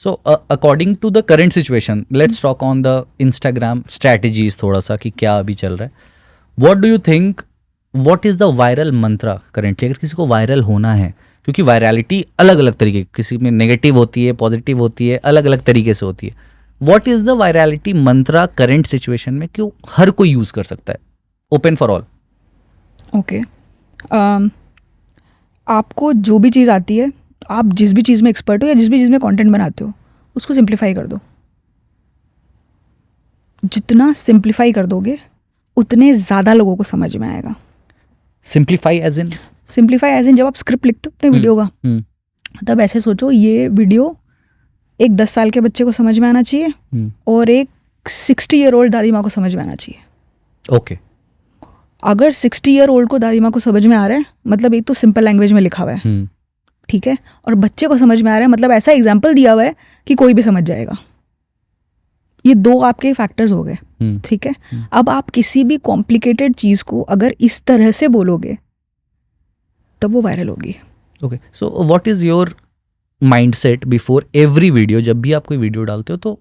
So according to the current situation, let's talk on the Instagram strategies थोड़ा सा कि क्या अभी चल रहा है. What do you think? What is the viral mantra currently? अगर किसी को वायरल होना है, क्योंकि वायरलिटी अलग अलग तरीके, किसी में नेगेटिव होती है, पॉजिटिव होती है, अलग अलग तरीके से होती है. What is the virality mantra current situation में, क्यों हर कोई यूज़ कर सकता है? Open for all. ओके. आपको जो भी चीज़ आती है, आप जिस भी चीज़ में एक्सपर्ट हो या जिस भी चीज़ में कंटेंट बनाते हो, उसको सिंप्लीफाई कर दो. जितना सिंप्लीफाई कर दोगे उतने ज़्यादा लोगों को समझ में आएगा. Simplify as in? Simplify as in जब आप स्क्रिप्ट लिखते हो अपने वीडियो का, तब ऐसे सोचो ये वीडियो एक 10 साल के बच्चे को समझ में आना चाहिए और एक 60 ईयर ओल्ड दादी माँ को समझ में आना चाहिए. ओके. अगर 60 ईयर ओल्ड को दादी माँ को समझ में आ रहा है, मतलब एक तो सिंपल लैंग्वेज में लिखा हुआ है, ठीक है, और बच्चे को समझ में आ रहा है, मतलब ऐसा एग्जाम्पल दिया हुआ है कि कोई भी समझ जाएगा. ये दो आपके फैक्टर्स हो गए, ठीक है. अब आप किसी भी कॉम्प्लिकेटेड चीज़ को अगर इस तरह से बोलोगे तब वो वायरल होगी. Okay. So what is your mindset before every video? जब भी आप कोई वीडियो डालते हो तो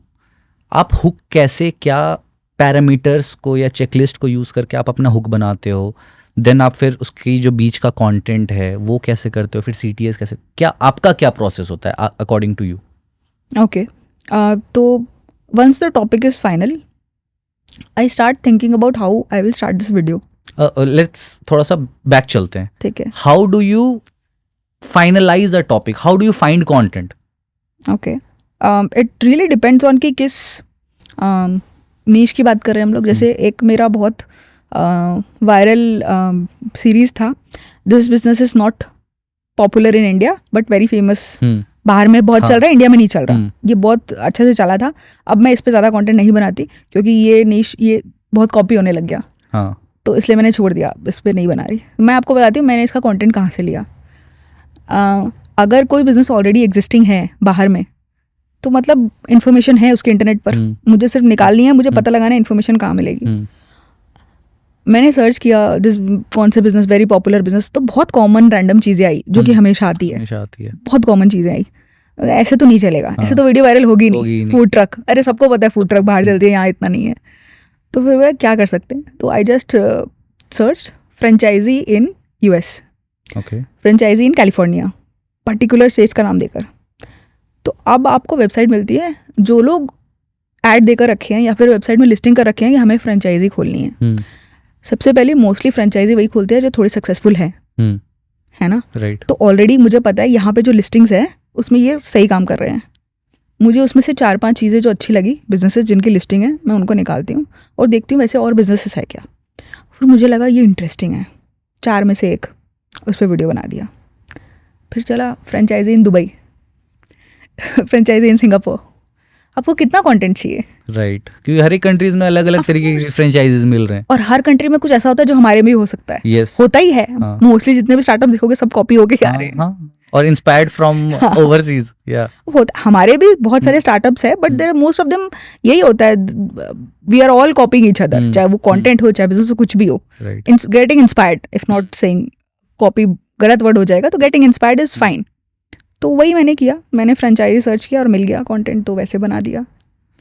आप हुक कैसे, क्या पैरामीटर्स को या चेकलिस्ट को यूज़ करके आप अपना हुक बनाते हो? देन आप फिर उसकी जो बीच का कंटेंट है वो कैसे करते हो? फिर CTS कैसे, क्या आपका क्या प्रोसेस होता है अकॉर्डिंग टू यू? ओके. तो once the topic is final, I start thinking about how I will start this video. Let's थोड़ा सा बैक चलते हैं. ठीक है. How do you finalise a topic? How do you find content? Okay. It really depends on कि किस नीश की बात कर रहे हैं हम लोग. जैसे एक मेरा बहुत वायरल सीरीज था, this business is not popular in India but very famous. बाहर में बहुत चल रहा है, इंडिया में नहीं चल रहा. ये बहुत अच्छे से चला था. अब मैं इस पे ज़्यादा कंटेंट नहीं बनाती क्योंकि ये नीश ये बहुत कॉपी होने लग गया. हाँ. तो इसलिए मैंने छोड़ दिया, इस पे नहीं बना रही. मैं आपको बताती हूँ मैंने इसका कंटेंट कहाँ से लिया. अगर कोई बिजनेस ऑलरेडी एग्जिस्टिंग है बाहर में, तो मतलब इन्फॉर्मेशन है उसके इंटरनेट पर, मुझे सिर्फ निकालनी है, मुझे पता लगाना है इन्फॉर्मेशन कहाँ मिलेगी. मैंने सर्च किया दिस कौन से बिजनेस वेरी पॉपुलर बिजनेस, तो बहुत कॉमन रैंडम चीज़ें आई जो कि हमेशा आती है. बहुत कॉमन चीज़ें आई. ऐसे तो नहीं चलेगा, ऐसे तो वीडियो वायरल होगी नहीं. फूड ट्रक, अरे सबको पता है फूड ट्रक बाहर चलती है, यहाँ इतना नहीं है. तो फिर वह क्या कर सकते हैं, तो I just search franchise in US, franchise in California, particular state का नाम देकर. तो अब आपको वेबसाइट मिलती है, जो लोग ऐड देकर रखे हैं या फिर वेबसाइट में लिस्टिंग कर रखे हैं कि हमें फ्रेंचाइजी खोलनी है. सबसे पहले मोस्टली फ्रेंचाइजी वही खोलते हैं जो थोड़ी सक्सेसफुल है ना. राइट. तो ऑलरेडी मुझे पता है यहाँ पे जो लिस्टिंग्स है उसमें ये सही काम कर रहे हैं. मुझे उसमें से 4-5 चीज़ें जो अच्छी लगी, बिजनेसेस जिनकी लिस्टिंग है, मैं उनको निकालती हूँ और देखती हूँ वैसे और बिजनेसेस है क्या. फिर मुझे लगा ये इंटरेस्टिंग है, 4 में से 1 उस पर वीडियो बना दिया. फिर चला franchise in Dubai, franchise in Singapore. आपको कितना कंटेंट चाहिए? राइट. क्योंकि हर एक कंट्रीज में अलग अलग तरीके के फ्रेंचाइजीज मिल रहे हैं और हर कंट्री में कुछ ऐसा होता है जो हमारे में भी हो सकता है. Yes. होता ही है. मोस्टली जितने भी स्टार्टअप देखोगे सब कॉपी होके आ रहे हैं और इंस्पायर्ड फ्रॉम ओवरसीज. हमारे भी बहुत सारे स्टार्टअप्स है but their most of them यही होता है, we are all copying each other, चाहे वो कंटेंट हो चाहे बिजनेस हो, कुछ भी हो. Getting inspired, if not saying copy गलत वर्ड हो जाएगा, तो गेटिंग इंस्पायर्ड इज फाइन. तो वही मैंने किया, मैंने फ्रेंचाइजी सर्च किया और मिल गया कंटेंट, तो वैसे बना दिया.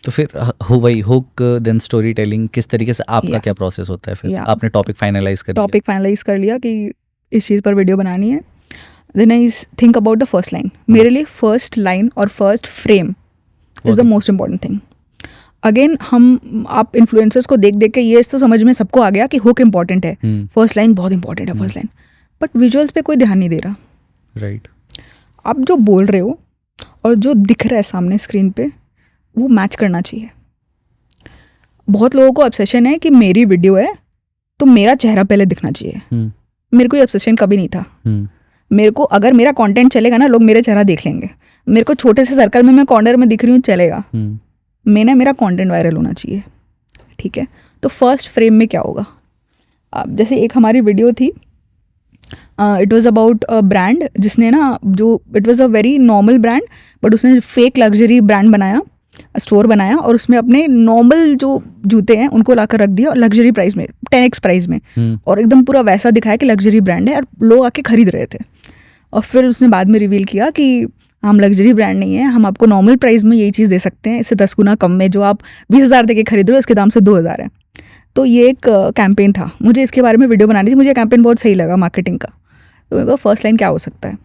तो फिर वही हुक देन स्टोरी टेलिंग, किस तरीके से आपका क्या प्रोसेस होता है? फिर आपने टॉपिक फाइनलाइज कर लिया कि इस चीज़ पर वीडियो बनानी है. Then I think about the first line. मेरे लिए फर्स्ट लाइन और first frame is the most important thing. Again आप इन्फ्लुएंसर्स को देख देख के ये तो समझ में सबको आ गया कि हुक इम्पॉर्टेंट है, फर्स्ट लाइन बहुत इंपॉर्टेंट है फर्स्ट लाइन, बट विजुअल्स पे कोई ध्यान नहीं दे रहा. राइट. आप जो बोल रहे हो और जो दिख रहा है सामने स्क्रीन पे वो मैच करना चाहिए. बहुत लोगों को ऑब्सेशन है कि मेरी वीडियो है तो मेरा चेहरा पहले दिखना चाहिए. मेरे को ये ऑब्सेशन कभी नहीं था. मेरे को अगर मेरा कंटेंट चलेगा ना, लोग मेरा चेहरा देख लेंगे. मेरे को छोटे से सर्कल में मैं कॉर्नर में दिख रही हूँ चलेगा, मेरा कंटेंट वायरल होना चाहिए. ठीक है. तो फर्स्ट फ्रेम में क्या होगा, अब जैसे एक हमारी वीडियो थी, it was about a brand जिसने ना, जो it was a very normal brand but उसने फेक लग्जरी ब्रांड बनाया, स्टोर बनाया और उसमें अपने नॉर्मल जो जूते हैं उनको लाकर रख दिया और लग्जरी प्राइस में 10x प्राइस में, और एकदम पूरा वैसा दिखाया कि लग्जरी ब्रांड है और लोग आके खरीद रहे थे. और फिर उसने बाद में रिवील किया कि हम लग्जरी ब्रांड नहीं है, हम आपको नॉर्मल प्राइस में यही चीज़ दे सकते हैं, इससे 10 गुना कम में, जो आप 20,000 दे के खरीद रहे हो उसके दाम से 2,000 है। तो ये एक कैंपेन था, मुझे इसके बारे में वीडियो बनानी थी, मुझे कैंपेन बहुत सही लगा मार्केटिंग का। तो मेरे को फर्स्ट लाइन क्या हो सकता है,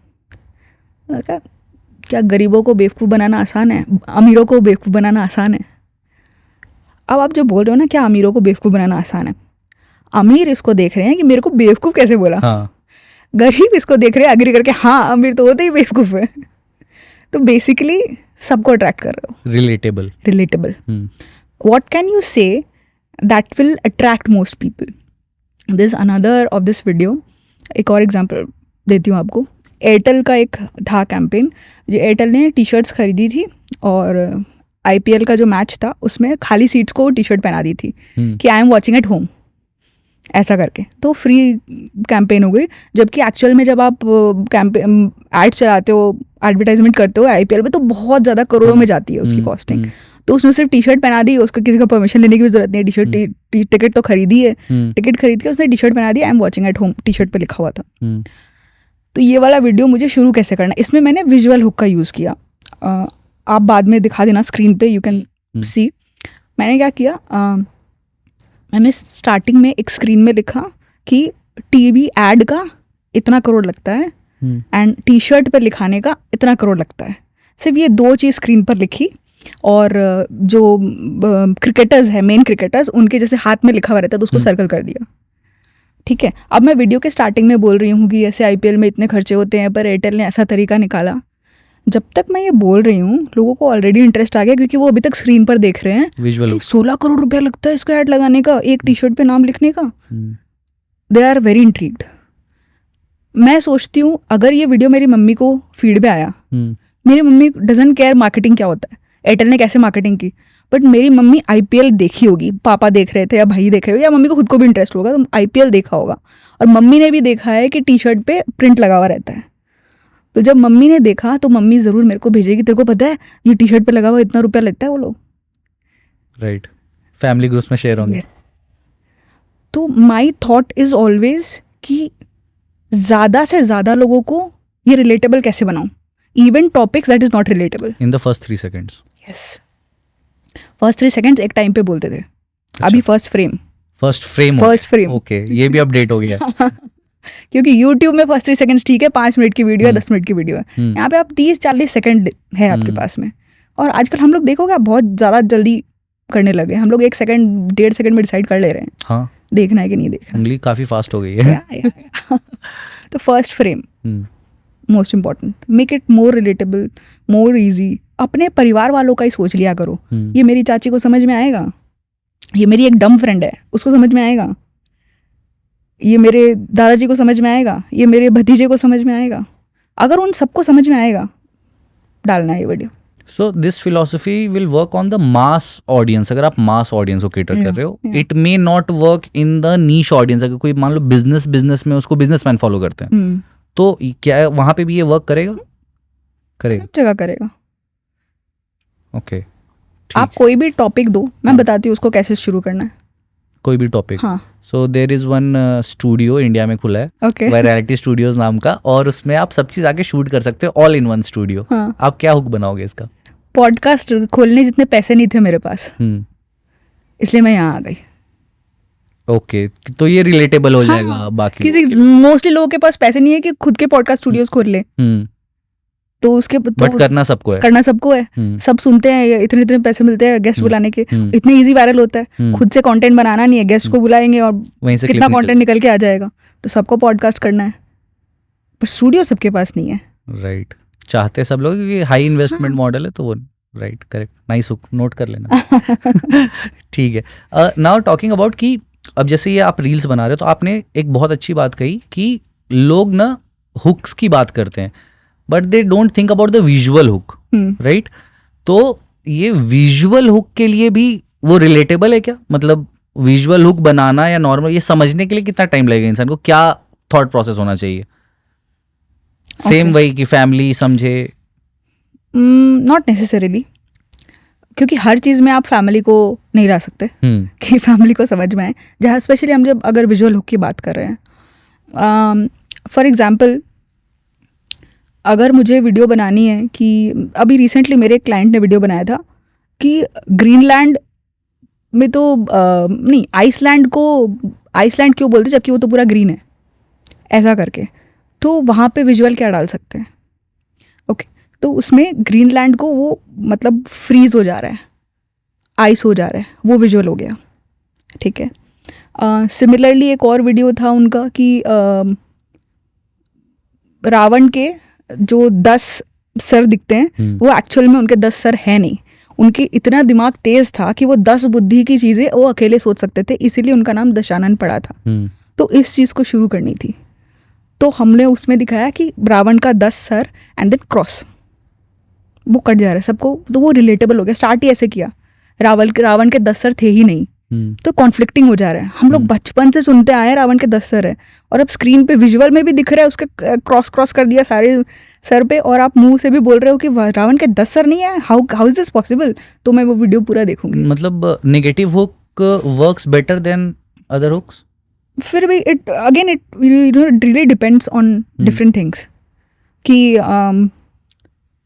क्या गरीबों को बेवकूफ़ बनाना आसान है, अमीरों को बेवकूफ़ बनाना आसान है। अब आप जो बोल रहे हो ना, क्या अमीरों को बेवकूफ़ बनाना आसान है, अमीर इसको देख रहे हैं कि मेरे को बेवकूफ़ कैसे बोला। हाँ। गरीब इसको देख रहे हैं एग्री करके, हाँ अमीर तो होते ही बेवकूफ़ है। तो बेसिकली सबको अट्रैक्ट कर रहे हो। Relatable what can you say that will attract most people. This another of this video, एक और एग्जांपल देती हूँ आपको। एयरटेल का एक था कैंपेन, जो एयरटेल ने टी शर्ट्स खरीदी थी और IPL का जो मैच था उसमें खाली सीट्स को टी शर्ट पहना दी थी कि आई एम वॉचिंग एट होम, ऐसा करके। तो फ्री कैंपेन हो गई, जबकि एक्चुअल में जब आप कैंपेन एड्स चलाते हो, एडवर्टाइजमेंट करते हो IPL में, तो बहुत ज़्यादा करोड़ों में जाती है उसकी कॉस्टिंग। तो उसने सिर्फ टी शर्ट पहना दी, उसको किसी का परमिशन लेने की भी जरूरत नहीं है। टी शर्ट टिकट तो खरीदी है, टिकट खरीद के उसने टी शर्ट पहना दी, I am watching at home T shirt पे लिखा हुआ था। तो ये वाला वीडियो मुझे शुरू कैसे करना, इसमें मैंने विजुअल हुक का यूज़ किया। आप बाद में दिखा देना स्क्रीन पे, यू कैन सी। मैंने क्या किया, मैंने स्टार्टिंग में एक स्क्रीन में लिखा कि टीवी एड का इतना करोड़ लगता है एंड टी शर्ट पर लिखाने का इतना करोड़ लगता है। सिर्फ ये 2 चीज़ स्क्रीन पर लिखी, और जो क्रिकेटर्स है, मेन क्रिकेटर्स, उनके जैसे हाथ में लिखा हुआ रहता है तो उसको सर्कल कर दिया। ठीक है, अब मैं वीडियो के स्टार्टिंग में बोल रही हूँ कि ऐसे IPL में इतने खर्चे होते हैं, पर एयरटेल ने ऐसा तरीका निकाला। जब तक मैं ये बोल रही हूँ लोगों को ऑलरेडी इंटरेस्ट आ गया, क्योंकि वो अभी तक स्क्रीन पर देख रहे हैं कि 16 करोड़ रुपया लगता है इसको ऐड लगाने का, एक टी शर्ट पे नाम लिखने का। They are very intrigued. मैं सोचती हूँ अगर ये वीडियो मेरी मम्मी को फीड पे आया, मेरी मम्मी डजंट केयर मार्केटिंग क्या होता है, एयरटेल ने कैसे मार्केटिंग की, बट मेरी मम्मी IPL देखी होगी, पापा देख रहे थे या भाई देख रहे हो, या मम्मी को खुद को भी इंटरेस्ट होगा, तो IPL देखा होगा, और मम्मी ने भी देखा है कि टी शर्ट पे प्रिंट लगा हुआ रहता है। तो जब मम्मी ने देखा तो मम्मी ज़रूर मेरे को भेजेगी, तेरे को पता है ये टी शर्ट पे लगा हुआ इतना रुपया लगता है, वो लोग राइट फैमिली ग्रुप्स में शेयर होंगे। तो माई थॉट इज़ ऑलवेज कि ज़्यादा से ज़्यादा लोगों को ये रिलेटेबल कैसे बनाऊं, even topics that is not relatable. In the first 3 seconds। Yes, first 3 seconds एक टाइम पे बोलते थे। अच्छा। अभी फर्स्ट फ्रेम ओके, ये भी अपडेट हो गया। क्योंकि YouTube में फर्स्ट 3 seconds ठीक है, 5 मिनट की वीडियो है, 10 मिनट की वीडियो है, यहाँ पे आप 30-40 सेकंड है आपके पास में। और आजकल हम लोग देखोगे आप बहुत ज़्यादा जल्दी करने लगे, हम लोग 1 सेकंड 1.5 सेकंड में डिसाइड कर ले रहे हैं। हाँ, देखना है कि नहीं देखना। उंगली काफ़ी फास्ट हो गई है। तो first frame most important, make it more relatable, more easy. अपने परिवार वालों का ही सोच लिया करो। ये मेरी चाची को समझ में आएगा, ये मेरी एक डम फ्रेंड है उसको समझ में आएगा, ये मेरे दादाजी को समझ में आएगा, ये मेरे भतीजे को समझ में आएगा। अगर उन सबको समझ में आएगा, डालना है ये video. So this philosophy will work on the mass audience. अगर आप मास ऑडियंस को केटर कर रहे हो, it may not work in the niche audience. अगर कोई मान लो बिजनेस में उसको बिजनेसमैन फॉलो करते हैं, तो क्या वहां पे भी ये वर्क करेगा? सब जगह करेगा। ओके, आप कोई भी टॉपिक दो, मैं बताती हूँ उसको कैसे शुरू करना है। कोई भी टॉपिक। हाँ। So there is one studio India में खुला है, वैरायटी स्टूडियोज नाम का, और उसमें आप सब चीज आके शूट कर सकते हो, ऑल इन वन स्टूडियो। आप क्या हुक बनाओगे इसका? पॉडकास्ट खोलने जितने पैसे नहीं थे मेरे पास, इसलिए मैं यहाँ आ गई। ओके, तो ये रिलेटेबल हो जाएगा। बाकी मोस्टली लोगों के पास पैसे नहीं है कि खुद के पॉडकास्ट स्टूडियोज खोल ले, तो उसके बट करना सबको है। सब सुनते हैं, इतने पैसे मिलते हैं गेस्ट बुलाने के, इतने इजी वायरल होता है। खुद से कंटेंट बनाना नहीं है, गेस्ट को बुलाएंगे और कितना कंटेंट निकल के आ जाएगा। तो सबको पॉडकास्ट करना है, पर स्टूडियो सबके पास नहीं है। राइट, चाहते सब लोग, क्योंकि हाई इन्वेस्टमेंट मॉडल है, तो वो राइट, करेक्ट, नाइस, नोट कर लेना। ठीक है। नाउ टॉकिंग अबाउट कि अब जैसे ये आप रील्स बना रहे हो, तो आपने एक बहुत अच्छी बात कही कि लोग ना हुक्स की बात करते हैं, but they don't think about the visual hook, right? तो ये विजुअल हुक के लिए भी वो रिलेटेबल है क्या? मतलब विजुअल हुक बनाना या नॉर्मल, ये समझने के लिए कितना टाइम लगेगा इंसान को? क्या थॉट प्रोसेस होना चाहिए? सेम वही कि फैमिली समझे? नॉट नेसेसरीली, क्योंकि हर चीज़ में आप फैमिली को नहीं ला सकते कि फैमिली को समझ में आए। जहाँ स्पेशली हम जब अगर विजुअल हुक की बात कर रहे हैं, फॉर एग्जाम्पल अगर मुझे वीडियो बनानी है कि अभी रिसेंटली मेरे क्लाइंट ने वीडियो बनाया था कि ग्रीनलैंड में तो नहीं, आइसलैंड क्यों बोलते जबकि वो तो पूरा ग्रीन है, ऐसा करके, तो वहाँ पे विजुअल क्या डाल सकते हैं? ओके, तो उसमें ग्रीनलैंड को वो मतलब फ्रीज हो जा रहा है, आइस हो जा रहा है, वो विजुअल हो गया, ठीक है। सिमिलरली एक और वीडियो था उनका कि रावण के जो 10 सर दिखते हैं वो एक्चुअल में उनके 10 सर है नहीं, उनके इतना दिमाग तेज था कि वो 10 बुद्धि की चीज़ें वो अकेले सोच सकते थे, इसीलिए उनका नाम दशानन पड़ा था। तो इस चीज़ को शुरू करनी थी, तो हमने उसमें दिखाया कि रावण का 10 सर एंड देन क्रॉस, वो कट जा रहा है सबको, तो वो रिलेटेबल हो गया। स्टार्ट ही ऐसे किया, रावण के 10 सर थे ही नहीं, तो कॉन्फ्लिक्टिंग हो जा रहा है। हम लोग बचपन से सुनते आए हैं रावण के 10 सर है, और अब स्क्रीन पे विजुअल में भी दिख रहा है, उसके क्रॉस कर दिया सारे सर पे, और आप मुंह से भी बोल रहे हो कि रावण के 10 सर नहीं है, हाउ इज दिस पॉसिबल? तो मैं वो वीडियो पूरा देखूंगी। मतलब negative hook works better than other hooks? फिर भी it really depends on different things. कि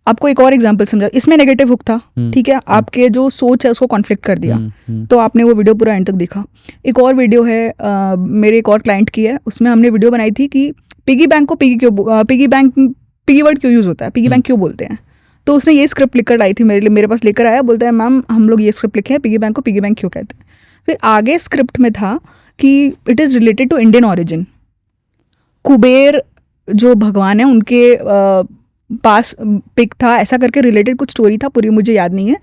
आपको एक और एग्जांपल समझा, इसमें नेगेटिव हुक था, ठीक है, आपके जो सोच है उसको कॉन्फ्लिक्ट कर दिया, तो आपने वो वीडियो पूरा एंड तक देखा। एक और वीडियो है मेरे एक और क्लाइंट की है, उसमें हमने वीडियो बनाई थी कि पिगी बैंक को पिगी वर्ड क्यों यूज़ होता है, पिगी बैंक क्यों बोलते हैं। तो उसने ये स्क्रिप्ट लिख कर लाई थी मेरे पास लेकर आया, बोलता है मैम हम लोग ये स्क्रिप्ट लिखे हैं, पिगी बैंक को पिगी बैंक क्यों कहते हैं। फिर आगे स्क्रिप्ट में था कि it is related to Indian origin, Kuber जो भगवान है उनके पास पिक था, ऐसा करके रिलेटेड कुछ स्टोरी था, पूरी मुझे याद नहीं है।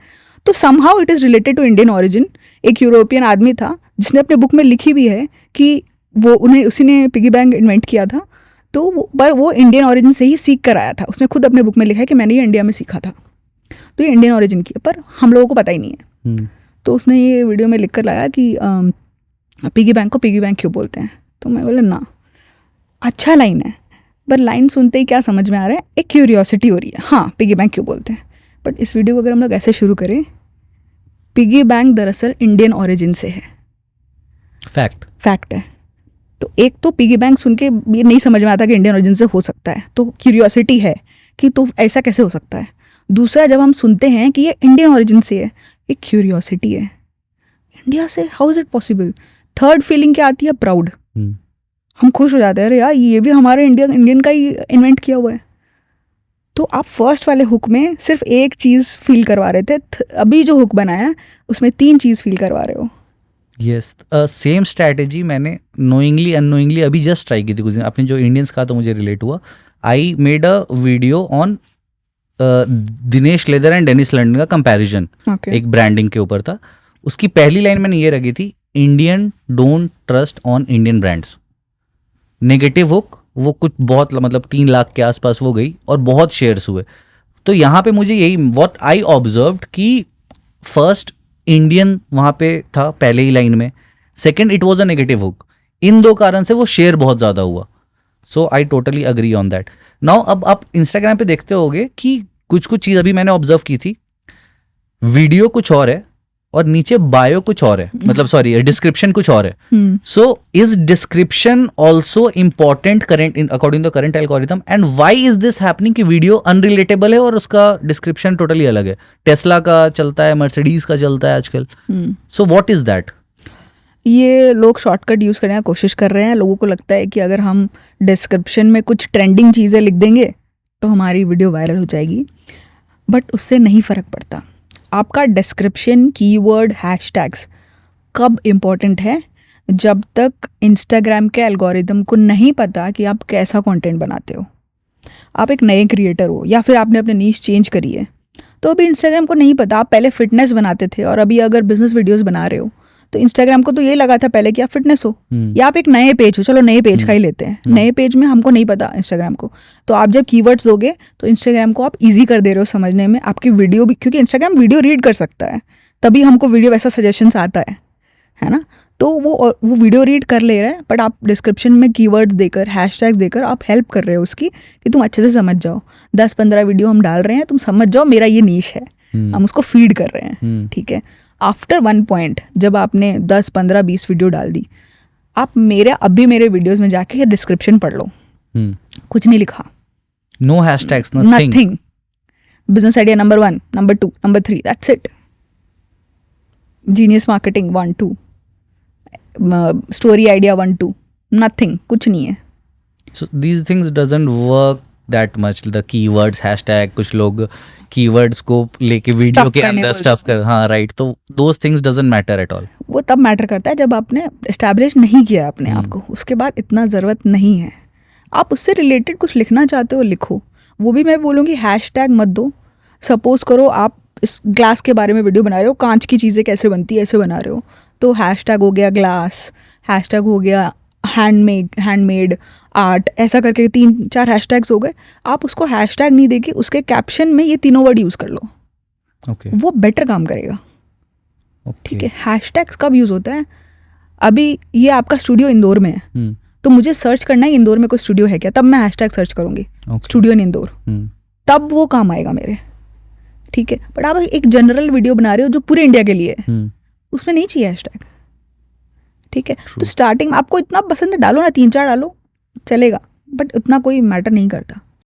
तो somehow it is related to Indian origin. एक यूरोपियन आदमी था जिसने अपने बुक में लिखी भी है कि उसी ने पिगी बैंक इन्वेंट किया था, तो पर वो इंडियन ऑरिजिन से ही सीख कर आया था। उसने खुद अपने बुक में लिखा है कि मैंने ये इंडिया में सीखा था, तो ये इंडियन ऑरिजिन की है, पर हम लोगों को पता ही नहीं है। तो उसने ये वीडियो में लिख कर लाया कि पिगी बैंक को पिगी बैंक क्यों बोलते हैं। तो मैं बोला ना, अच्छा लाइन है, पर लाइन सुनते ही क्या समझ में आ रहा है, एक क्यूरियोसिटी हो रही है, हाँ पिगी बैंक क्यों बोलते हैं। बट इस वीडियो को अगर हम लोग ऐसे शुरू करें, पिगी बैंक दरअसल इंडियन ऑरिजिन से है, फैक्ट है। तो एक तो पिगी बैंक सुन के ये नहीं समझ में आता कि इंडियन ओरिजिन से हो सकता है, तो क्यूरियोसिटी है कि तो ऐसा कैसे हो सकता है। दूसरा, जब हम सुनते हैं कि ये इंडियन ओरिजिन से है, एक क्यूरियोसिटी है, इंडिया से how is it possible. Third feeling क्या आती है, प्राउड। हम खुश हो जाते हैं, अरे यार ये भी हमारे इंडियन का ही इन्वेंट किया हुआ है। तो आप फर्स्ट वाले हुक में सिर्फ एक चीज़ फील करवा रहे थे, अभी जो हुक बनाया उसमें 3 चीज़ फील करवा रहे हो। यस, सेम स्ट्रैटेजी मैंने नोइंगली अननोइंगली अभी जस्ट ट्राई की थी कुछ दिन। आपने जो इंडियंस कहा तो मुझे रिलेट हुआ। I made a video on Dinesh leather and Dennis London का कंपैरिजन, एक ब्रांडिंग के ऊपर था। उसकी पहली लाइन मैंने ये रखी थी, Indian don't trust on Indian brands. Negative hook वो कुछ बहुत मतलब 3 लाख के आसपास वो गई और बहुत शेयर्स हुए। तो यहाँ पे मुझे यही व्हाट आई ऑब्जर्व्ड कि फर्स्ट इंडियन वहाँ पे था पहले ही लाइन में, second it was a negative hook. इन 2 कारण से वो शेयर बहुत ज़्यादा हुआ। So I totally agree on that. Now अब आप इंस्टाग्राम पे देखते होगे कि कुछ चीज़ अभी मैंने ऑब्जर्व की थी, वीडियो कुछ और है और नीचे बायो कुछ और है, मतलब सॉरी डिस्क्रिप्शन कुछ और है। So is description also important current according to current algorithm, and why is this happening कि वीडियो अनरिलेटेबल है और उसका डिस्क्रिप्शन टोटली अलग है। टेस्ला का चलता है, मर्सिडीज का चलता है आजकल। So what is that? ये लोग शॉर्टकट यूज़ करने की कोशिश कर रहे हैं। लोगों को लगता है कि अगर हम डिस्क्रिप्शन में कुछ ट्रेंडिंग चीज़ें लिख देंगे तो हमारी वीडियो वायरल हो जाएगी, बट उससे नहीं फ़र्क पड़ता। आपका डिस्क्रिप्शन, कीवर्ड, हैशटैग्स कब इम्पोर्टेंट है? जब तक इंस्टाग्राम के एल्गोरिदम को नहीं पता कि आप कैसा कंटेंट बनाते हो। आप एक नए क्रिएटर हो या फिर आपने अपने नीश चेंज करी है, तो अभी इंस्टाग्राम को नहीं पता। आप पहले फिटनेस बनाते थे और अभी अगर बिजनेस वीडियोस बना रहे हो तो इंस्टाग्राम को तो ये लगा था पहले कि आप फिटनेस हो या आप एक नए पेज हो। चलो नए पेज का ही लेते हैं, नए पेज में हमको नहीं पता इंस्टाग्राम को। तो आप जब कीवर्ड्स दोगे तो इंस्टाग्राम को आप इजी कर दे रहे हो समझने में आपकी वीडियो भी, क्योंकि इंस्टाग्राम वीडियो रीड कर सकता है, तभी हमको वीडियो वैसा सजेशंस आता है ना। तो वो वीडियो रीड कर ले रहा है, बट आप डिस्क्रिप्शन में कीवर्ड्स देकर, हैशटैग्स देकर आप हेल्प कर रहे हो उसकी कि तुम अच्छे से समझ जाओ। 10-15 वीडियो हम डाल रहे हैं, तुम समझ जाओ मेरा ये नीश है, हम उसको फीड कर रहे हैं, ठीक है। आफ्टर 1 पॉइंट जब आपने 10, 15, 20 वीडियो डाल दी, आप मेरे वीडियोस में जाके डिस्क्रिप्शन पढ़ लो, कुछ नहीं लिखा, No hashtags, nothing. Nothing. Business idea number 1, number 2, number 3. That's it. Genius marketing 1, 2. Story idea 1, 2. Nothing. कुछ नहीं है. So these things doesn't work that much. The keywords, hashtag, कुछ लोग keywords को लेके वीडियो के अंदर स्टफ कर, हाँ राइट. तो those things doesn't matter at all. वो तब मैटर करता है जब आपने एस्टैब्लिश नहीं किया अपने आप को. उसके बाद इतना ज़रूरत नहीं है. आप उससे रिलेटेड कुछ लिखना चाहते हो लिखो. वो भी मैं बोलूँगी हैशटैग मत दो. सपोज करो आप इस ग्लास के बारे में वीडियो बना रहे हो, कांच की चीज़ें कैसे बनती है ऐसे बना रहे हो, तो हैशटैग हो गया ग्लास, हैशटैग हो गया हैंडमेड आर्ट, ऐसा करके 3-4 हैशटैग्स हो गए. आप उसको हैशटैग नहीं देके उसके कैप्शन में ये तीनों वर्ड यूज़ कर लो. वो बेटर काम करेगा. ठीक है. हैशटैग्स कब यूज़ होता है? अभी ये आपका स्टूडियो इंदौर में है, तो मुझे सर्च करना है इंदौर में कोई स्टूडियो है क्या, तब मैं हैशटैग सर्च करूँगी स्टूडियो इन इंदौर, तब वो काम आएगा मेरे. ठीक है. बट आप एक जनरल वीडियो बना रहे हो जो पूरे इंडिया के लिए है, उसमें नहीं चाहिए हैशटैग. ठीक है. तो स्टार्टिंग में आपको इतना पसंद है, डालो ना, 3-4 डालो, चलेगा, बट उतना कोई मैटर नहीं करता.